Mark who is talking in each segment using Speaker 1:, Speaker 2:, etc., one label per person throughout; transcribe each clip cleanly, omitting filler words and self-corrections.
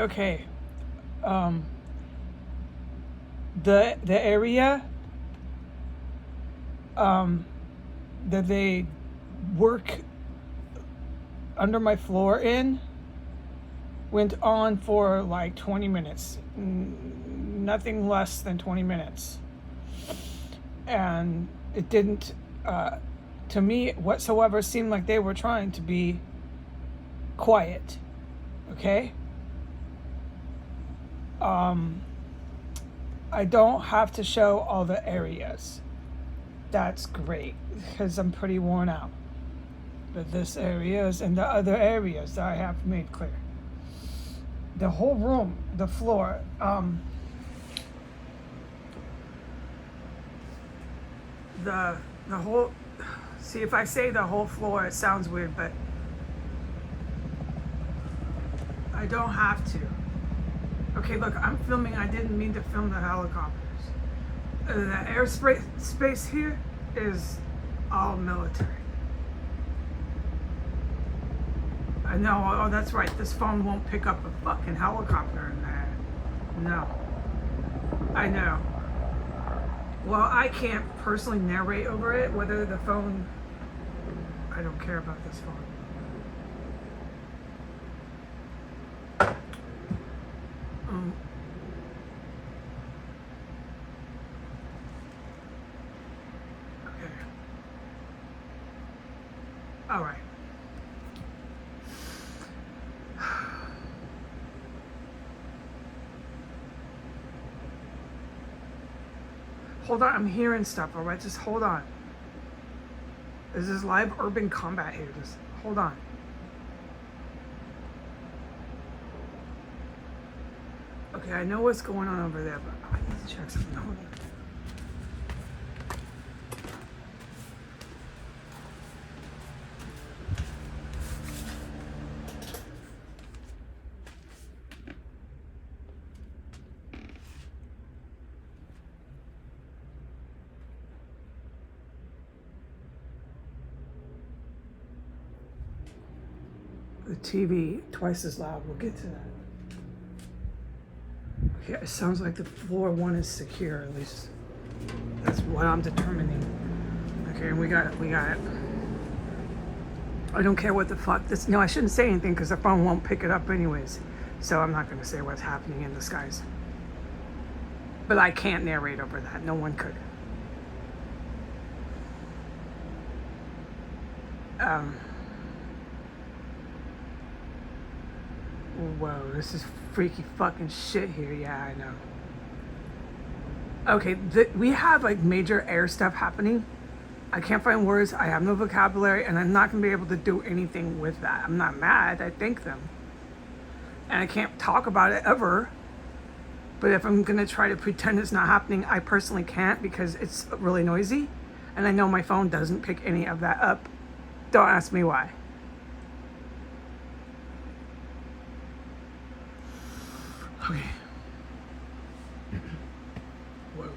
Speaker 1: Okay. Um, the area um, that they work under my floor in went on for like 20 minutes. Nothing less than 20 minutes. And it didn't, to me, whatsoever, seem like they were trying to be quiet. Okay? I don't have to show all the areas. That's great because I'm pretty worn out. But this areas and the other areas that I have made clear. The whole room, the floor, the whole. See, if I say the whole floor, it sounds weird, but I don't have to. Okay, look, I'm filming. I didn't mean to film the helicopters. The airspace space here is all military. I know. Oh, that's right. This phone won't pick up a fucking helicopter in there. No. I know. Well, I can't personally narrate over it, whether the phone. I don't care about this phone. Okay. All right. Hold on, I'm hearing stuff, all right? Just hold on. This is live urban combat here. Just hold on. Okay, I know what's going on over there, but I need to check something. Hold on. The TV twice as loud. We'll get to that. Okay, it sounds like the floor one is secure. At least that's what I'm determining. Okay, and we got it. I don't care what the fuck this. No, I shouldn't say anything because the phone won't pick it up anyways. So I'm not going to say what's happening in the skies. But I can't narrate over that. No one could. Whoa, this is freaky fucking shit here. Yeah, I know. Okay, we have like major air stuff happening. I can't find words. I have no vocabulary, and I'm not gonna be able to do anything with that. I'm not mad. I thank them, and I can't talk about it ever. But if I'm gonna try to pretend it's not happening, I personally can't because it's really noisy, and I know my phone doesn't pick any of that up. Don't ask me why. Okay. Whoa.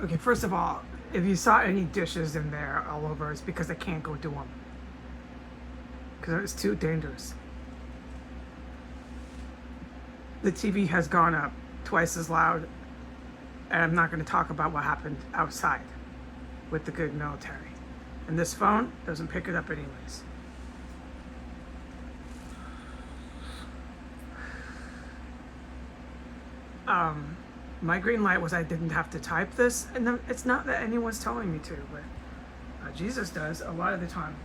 Speaker 1: Okay, first of all, if you saw any dishes in there all over, it's because I can't go do them. Because it's too dangerous. The TV has gone up twice as loud, and I'm not going to talk about what happened outside with the good military. And this phone doesn't pick it up anyways. My green light was I didn't have to type this, and it's not that anyone's telling me to, but Jesus does a lot of the time.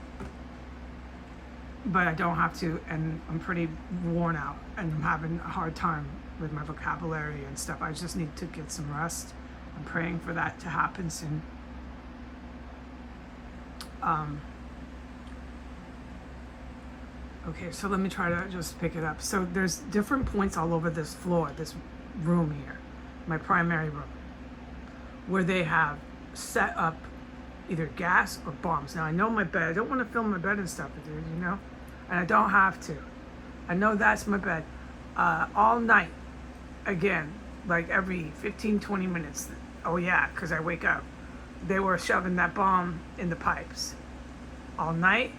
Speaker 1: But I don't have to, and I'm pretty worn out, and I'm having a hard time with my vocabulary and stuff. I just need to get some rest. I'm praying for that to happen soon. Okay, so let me try to just pick it up. So there's different points all over this floor, this room here, my primary room, where they have set up either gas or bombs. Now I know my bed. I don't want to film my bed and stuff, dude, you know? And I don't have to. I know that's my bed. All night, again, like every 15, 20 minutes. Oh yeah, because I wake up. They were shoving that bomb in the pipes. All night,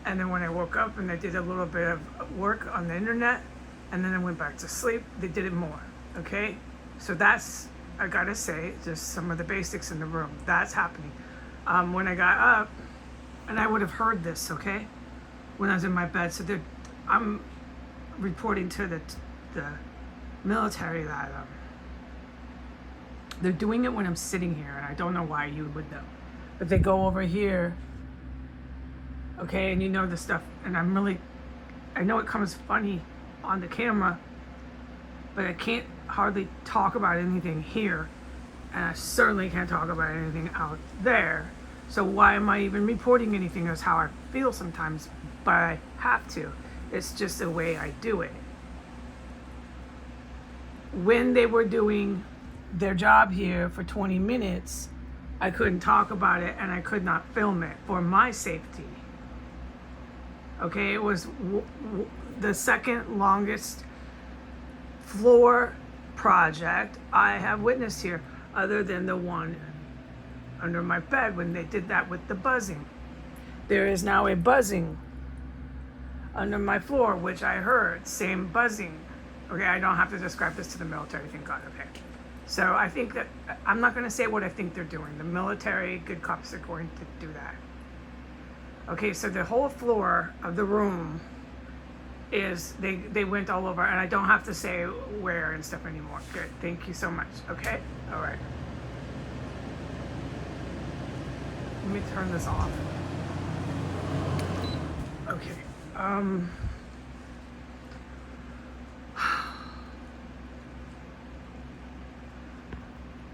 Speaker 1: And then when I woke up and I did a little bit of work on the internet, and then I went back to sleep, they did it more. Okay? So that's, I gotta say, just some of the basics in the room. That's happening. When I got up, and I would have heard this, okay? When I was in my bed. So I'm reporting to the military that they're doing it when I'm sitting here, and I don't know why you would know. But they go over here, okay, and you know the stuff, and I know it comes funny on the camera, but I can't hardly talk about anything here, and I certainly can't talk about anything out there. So why am I even reporting anything? That's how I feel sometimes, but I have to. It's just the way I do it. When they were doing their job here for 20 minutes, I couldn't talk about it and I could not film it for my safety. Okay, it was the second longest floor project I have witnessed here, other than the one under my bed when they did that with the buzzing. There is now a buzzing under my floor, which I heard, same buzzing. Okay, I don't have to describe this to the military, thank God, okay. So I think that, I'm not gonna say what I think they're doing. The military, good cops are going to do that. Okay, so the whole floor of the room is, they went all over, and I don't have to say where and stuff anymore. Good, thank you so much, okay? All right. Let me turn this off. Okay.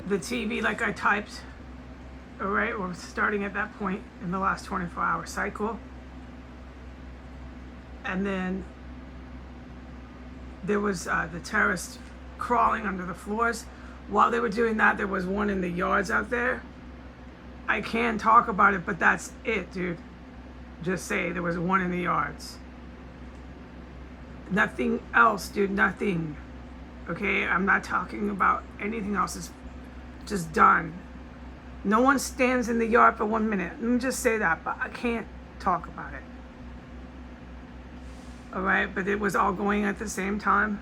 Speaker 1: The TV, like I typed, all right, we're starting at that point in the last 24-hour cycle. And then there was the terrorists crawling under the floors. While they were doing that, there was one in the yards out there. I can talk about it, but that's it, dude. Just say there was one in the yards. Nothing else, dude, nothing. Okay, I'm not talking about anything else. It's just done. No one stands in the yard for 1 minute. Let me just say that, but I can't talk about it. All right, but it was all going at the same time.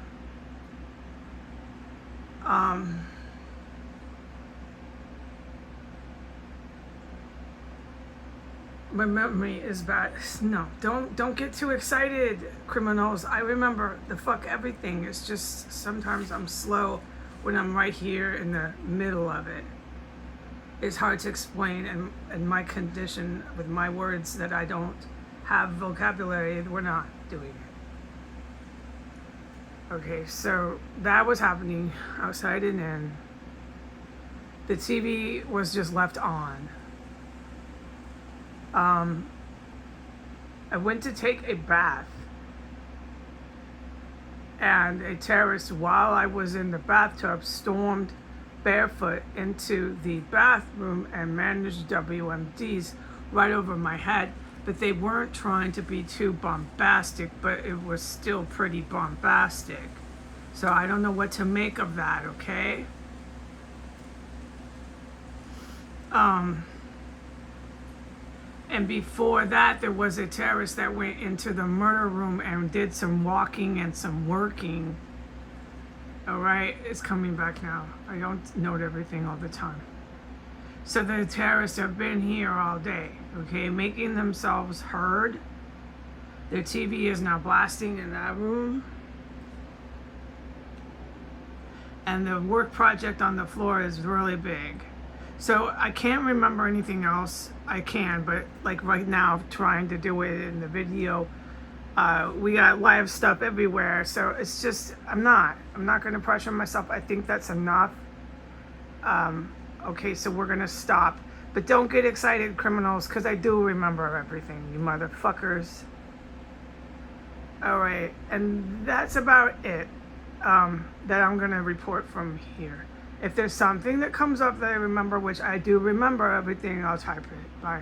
Speaker 1: My memory is bad. No, don't get too excited, criminals. I remember the fuck everything. It's just sometimes I'm slow when I'm right here in the middle of it. It's hard to explain, and my condition with my words that I don't have vocabulary, we're not doing it. Okay, so that was happening outside and in. The TV was just left on. I went to take a bath, and a terrorist, while I was in the bathtub, stormed barefoot into the bathroom and managed WMDs right over my head. But they weren't trying to be too bombastic, but it was still pretty bombastic. So I don't know what to make of that, okay? And before that, there was a terrorist that went into the murder room and did some walking and some working. All right, it's coming back now. I don't note everything all the time. So the terrorists have been here all day, okay, making themselves heard. Their TV is now blasting in that room. And the work project on the floor is really big. So I can't remember anything else. I can, but like right now, trying to do it in the video, we got live stuff everywhere. So it's just, I'm not gonna pressure myself. I think that's enough. Okay, so we're gonna stop. But don't get excited, criminals, because I do remember everything, you motherfuckers. All right, and that's about it that I'm gonna report from here. If there's something that comes up that I remember, which I do remember everything, I'll type it. Bye.